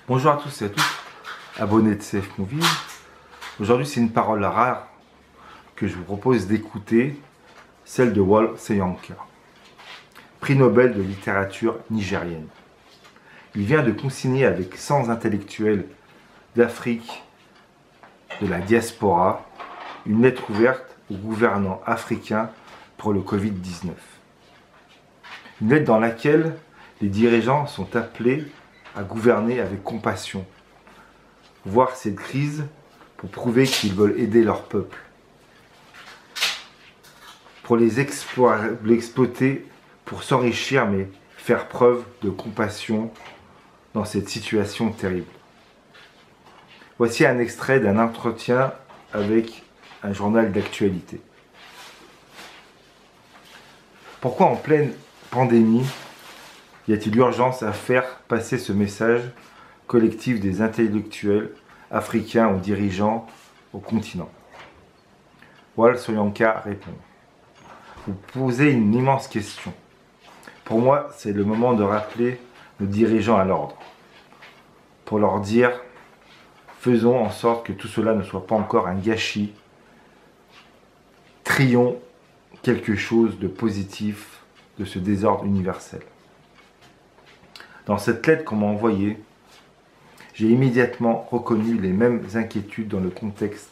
Bonjour à tous et à toutes, abonnés de CF Movie. Aujourd'hui, c'est une parole rare que je vous propose d'écouter, celle de Wole Soyinka, prix Nobel de littérature nigérienne. Il vient de consigner avec 100 intellectuels d'Afrique, de la diaspora, une lettre ouverte aux gouvernants africains pour le Covid-19. Une lettre dans laquelle les dirigeants sont appelés à gouverner avec compassion, voir cette crise pour prouver qu'ils veulent aider leur peuple, pour les exploiter, pour s'enrichir, mais faire preuve de compassion dans cette situation terrible. Voici un extrait d'un entretien avec un journal d'actualité. Pourquoi en pleine pandémie y a-t-il urgence à faire passer ce message collectif des intellectuels africains aux dirigeants au continent? Wole Soyinka répond. Vous posez une immense question. Pour moi, c'est le moment de rappeler nos dirigeants à l'ordre. Pour leur dire, faisons en sorte que tout cela ne soit pas encore un gâchis. Trions quelque chose de positif de ce désordre universel. Dans cette lettre qu'on m'a envoyée, j'ai immédiatement reconnu les mêmes inquiétudes dans le contexte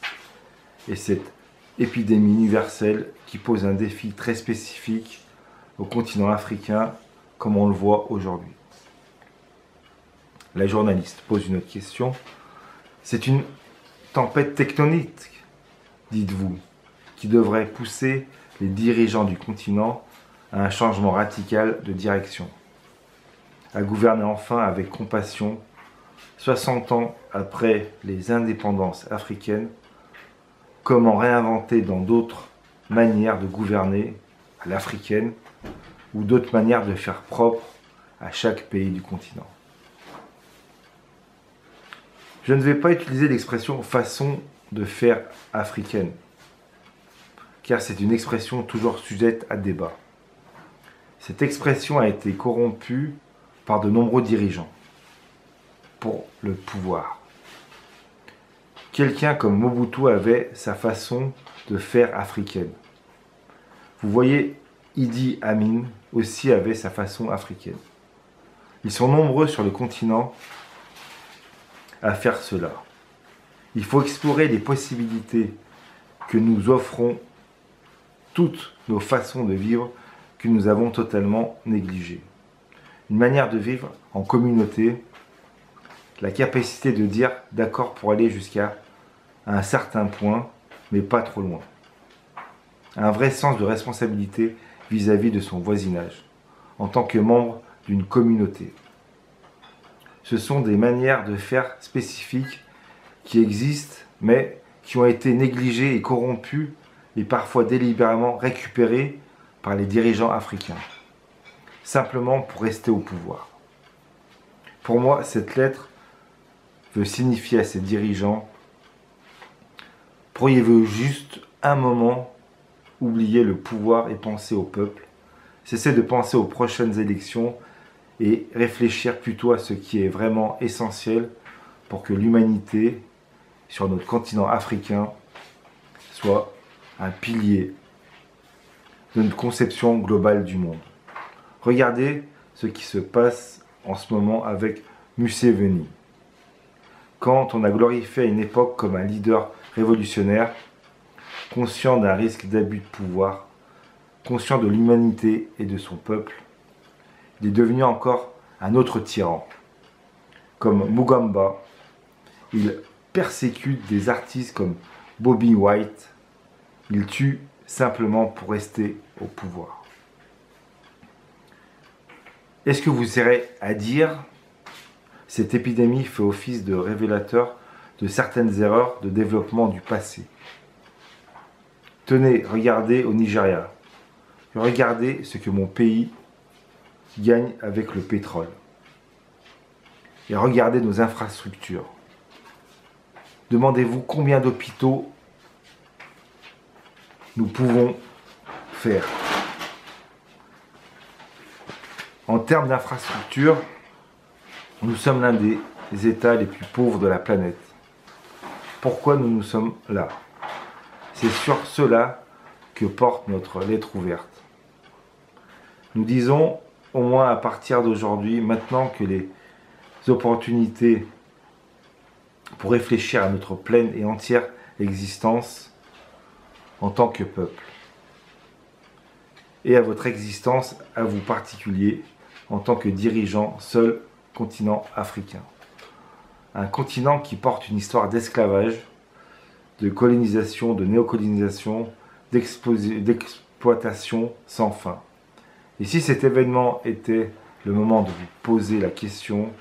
et cette épidémie universelle qui pose un défi très spécifique au continent africain comme on le voit aujourd'hui. La journaliste pose une autre question. C'est une tempête tectonique, dites-vous, qui devrait pousser les dirigeants du continent à un changement radical de direction, à gouverner enfin avec compassion, 60 ans après les indépendances africaines. Comment réinventer dans d'autres manières de gouverner à l'africaine ou d'autres manières de faire propre à chaque pays du continent. Je ne vais pas utiliser l'expression façon de faire africaine, car c'est une expression toujours sujette à débat. Cette expression a été corrompue par de nombreux dirigeants pour le pouvoir. Quelqu'un comme Mobutu avait sa façon de faire africaine. Vous voyez, Idi Amin aussi avait sa façon africaine. Ils sont nombreux sur le continent à faire cela. Il faut explorer les possibilités que nous offront toutes nos façons de vivre que nous avons totalement négligées. Une manière de vivre en communauté, la capacité de dire d'accord pour aller jusqu'à un certain point, mais pas trop loin. Un vrai sens de responsabilité vis-à-vis de son voisinage, en tant que membre d'une communauté. Ce sont des manières de faire spécifiques qui existent, mais qui ont été négligées et corrompues et parfois délibérément récupérées par les dirigeants africains, simplement pour rester au pouvoir. Pour moi, cette lettre veut signifier à ces dirigeants: pourriez-vous juste un moment oublier le pouvoir et penser au peuple, cesser de penser aux prochaines élections et réfléchir plutôt à ce qui est vraiment essentiel pour que l'humanité sur notre continent africain soit un pilier de notre conception globale du monde. Regardez ce qui se passe en ce moment avec Museveni. Quand on a glorifié à une époque comme un leader révolutionnaire, conscient d'un risque d'abus de pouvoir, conscient de l'humanité et de son peuple, il est devenu encore un autre tyran. Comme Mugamba, il persécute des artistes comme Bobby White, il tue simplement pour rester au pouvoir. Est-ce que vous serez à dire cette épidémie fait office de révélateur de certaines erreurs de développement du passé? Tenez, regardez au Nigeria. Regardez ce que mon pays gagne avec le pétrole. Et regardez nos infrastructures. Demandez-vous combien d'hôpitaux nous pouvons faire. En termes d'infrastructures, nous sommes l'un des les États les plus pauvres de la planète. Pourquoi nous sommes là? C'est sur cela que porte notre lettre ouverte. Nous disons, au moins à partir d'aujourd'hui, maintenant que les opportunités pour réfléchir à notre pleine et entière existence en tant que peuple, et à votre existence, à vous particulier, en tant que dirigeant, seul continent africain. Un continent qui porte une histoire d'esclavage, de colonisation, de néocolonisation, d'exploitation sans fin. Et si cet événement était le moment de vous poser la question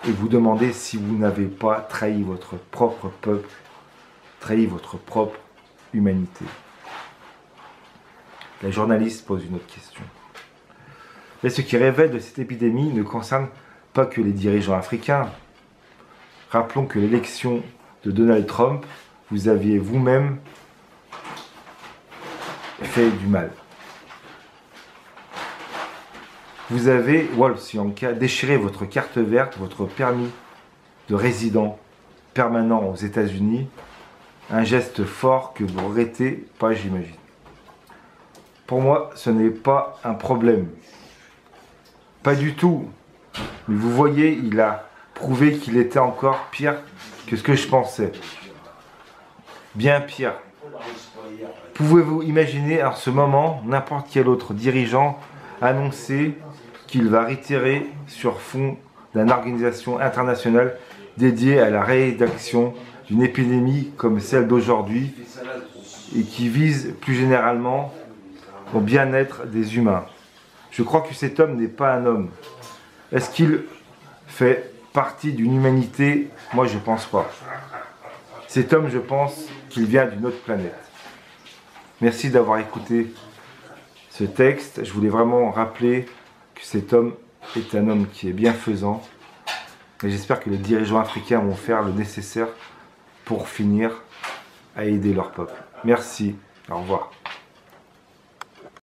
et vous demander si vous n'avez pas trahi votre propre peuple, trahi votre propre humanité. La journaliste pose une autre question. Mais ce qui révèle de cette épidémie ne concerne pas que les dirigeants africains. Rappelons que l'élection de Donald Trump, vous aviez vous-même fait du mal. Vous avez, Wolf Yanka, déchiré votre carte verte, votre permis de résident permanent aux États-Unis. Un geste fort que vous regrettez pas, j'imagine. Pour moi, ce n'est pas un problème. Pas du tout. Mais vous voyez, il a prouvé qu'il était encore pire que ce que je pensais. Bien pire. Pouvez-vous imaginer en ce moment n'importe quel autre dirigeant annoncer qu'il va retirer sur fond d'une organisation internationale dédiée à la rédaction d'une épidémie comme celle d'aujourd'hui et qui vise plus généralement au bien-être des humains? Je crois que cet homme n'est pas un homme. Est-ce qu'il fait partie d'une humanité? Moi, je ne pense pas. Cet homme, je pense qu'il vient d'une autre planète. Merci d'avoir écouté ce texte. Je voulais vraiment rappeler que cet homme est un homme qui est bienfaisant. Et j'espère que les dirigeants africains vont faire le nécessaire pour finir à aider leur peuple. Merci. Au revoir.